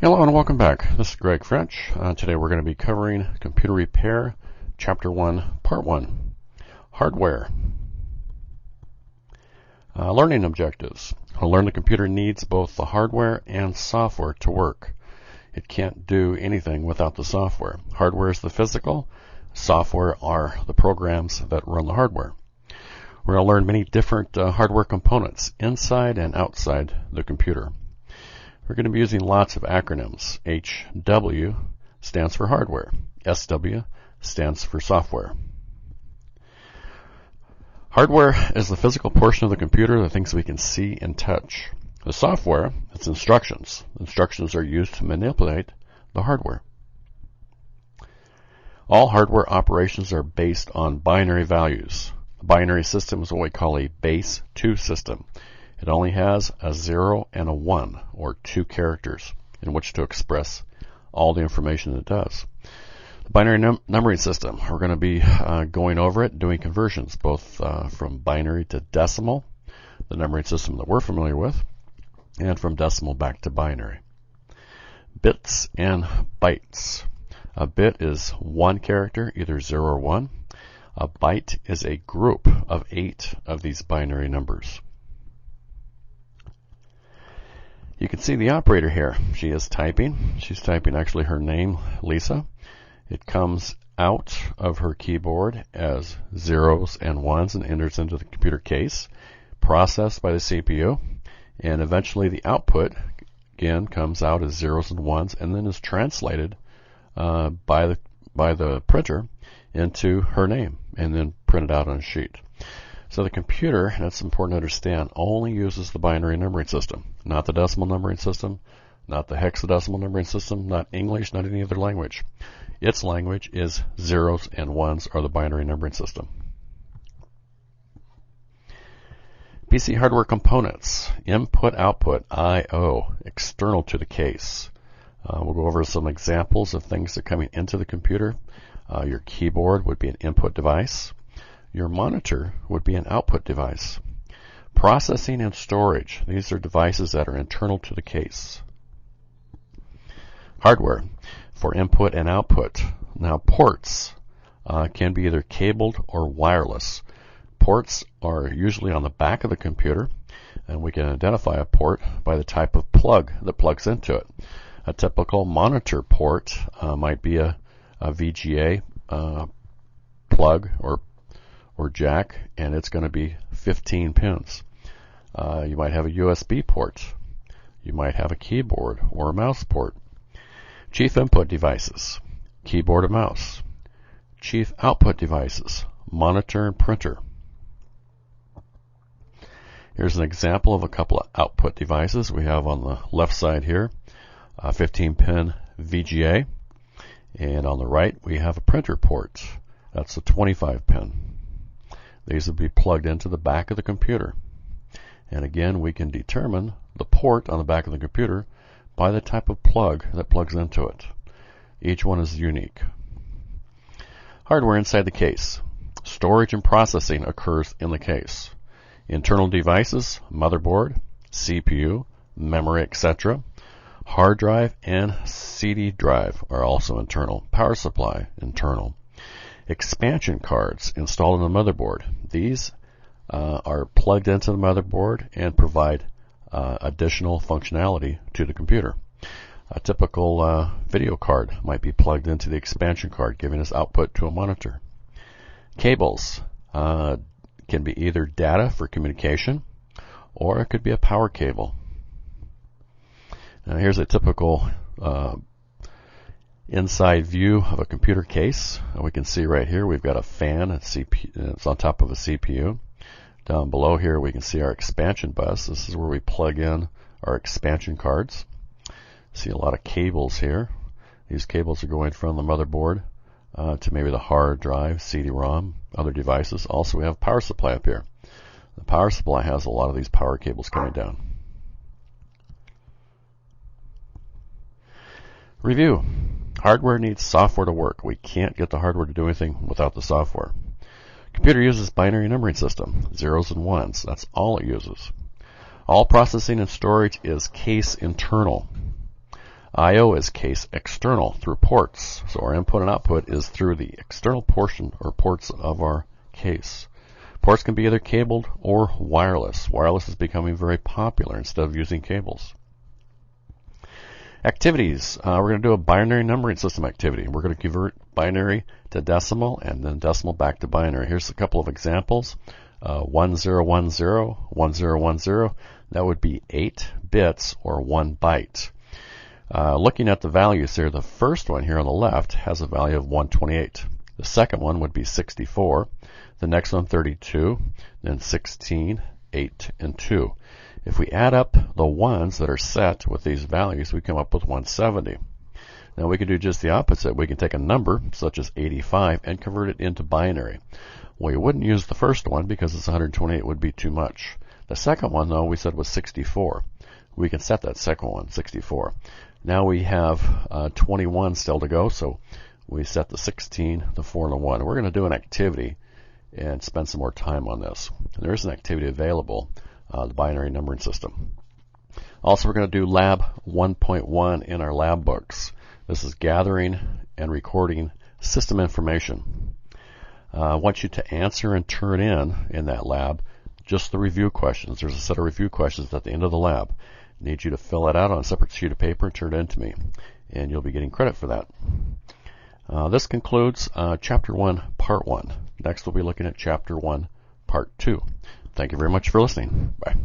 Hello and welcome back. This is Greg French. Today we're going to be covering Computer Repair, Chapter 1, Part 1, Hardware. Learning objectives. To learn the computer needs both the hardware and software to work. It can't do anything without the software. Hardware is the physical. Software are the programs that run the hardware. We're going to learn many different hardware components inside and outside the computer. We're going to be using lots of acronyms. HW stands for hardware. SW stands for software. Hardware is the physical portion of the computer, the things we can see and touch. The software, it's instructions. Instructions are used to manipulate the hardware. All hardware operations are based on binary values. A binary system is what we call a base 2 system. It only has a 0 and a 1, or 2 characters, in which to express all the information it does. The binary numbering system, we're going to be going over it, doing conversions, both from binary to decimal, the numbering system that we're familiar with, and from decimal back to binary. Bits and bytes. A bit is 1 character, either 0 or 1. A byte is a group of 8 of these binary numbers. You can see the operator here. She is typing. She's typing actually her name, Lisa. It comes out of her keyboard as 0s and 1s and enters into the computer case, processed by the CPU, and eventually the output again comes out as 0s and 1s and then is translated by the printer into her name and then printed out on a sheet. So the computer, and it's important to understand, only uses the binary numbering system, not the decimal numbering system, not the hexadecimal numbering system, not English, not any other language. Its language is 0s and 1s, or the binary numbering system. PC hardware components, input, output, I/O, external to the case. We'll go over some examples of things that are coming into the computer. Your keyboard would be an input device. Your monitor would be an output device. Processing and storage. These are devices that are internal to the case. Hardware for input and output. Now ports can be either cabled or wireless. Ports are usually on the back of the computer, and we can identify a port by the type of plug that plugs into it. A typical monitor port might be a VGA plug or jack, and it's going to be 15 pins. You might have a USB port. You might have a keyboard or a mouse port. Chief input devices, keyboard and mouse. Chief output devices, monitor and printer. Here's an example of a couple of output devices we have on the left side here. A 15-pin VGA, and on the right we have a printer port. That's a 25-pin. These will be plugged into the back of the computer. And again, we can determine the port on the back of the computer by the type of plug that plugs into it. Each one is unique. Hardware inside the case. Storage and processing occurs in the case. Internal devices, motherboard, CPU, memory, etc. Hard drive and CD drive are also internal. Power supply, internal. Expansion cards installed in the motherboard. These are plugged into the motherboard and provide additional functionality to the computer. A typical video card might be plugged into the expansion card, giving us output to a monitor. Cables can be either data for communication, or it could be a power cable. Now here's a typical inside view of a computer case. We can see right here we've got a fan. It's on top of a CPU. Down below here we can see our expansion bus. This is where we plug in our expansion cards. See a lot of cables here. These cables are going from the motherboard to maybe the hard drive, CD-ROM, other devices. Also we have power supply up here. The power supply has a lot of these power cables coming down. Review. Hardware needs software to work. We can't get the hardware to do anything without the software. Computer uses binary numbering system, 0s and 1s. That's all it uses. All processing and storage is case internal. I/O is case external through ports. So our input and output is through the external portion or ports of our case. Ports can be either cabled or wireless. Wireless is becoming very popular instead of using cables. Activities. We're going to do a binary numbering system activity. We're going to convert binary to decimal and then decimal back to binary. Here's a couple of examples. 1010, 1010, that would be 8 bits or 1 byte. Looking at the values here, the first one here on the left has a value of 128. The second one would be 64. The next one 32, then 16, 8, and 2. If we add up the ones that are set with these values, we come up with 170. Now we can do just the opposite. We can take a number, such as 85, and convert it into binary. We wouldn't use the first one because it's 128 would be too much. The second one, though, we said was 64. We can set that second one, 64. Now we have 21 still to go, so we set the 16, the 4, and the 1. We're going to do an activity and spend some more time on this. There is an activity available, the binary numbering system. Also, we're going to do lab 1.1 in our lab books. This is gathering and recording system information. I want you to answer and turn in that lab just the review questions. There's a set of review questions at the end of the lab. I need you to fill it out on a separate sheet of paper and turn it in to me, and you'll be getting credit for that. This concludes Chapter 1, Part 1. Next, we'll be looking at Chapter 1, Part 2. Thank you very much for listening. Bye.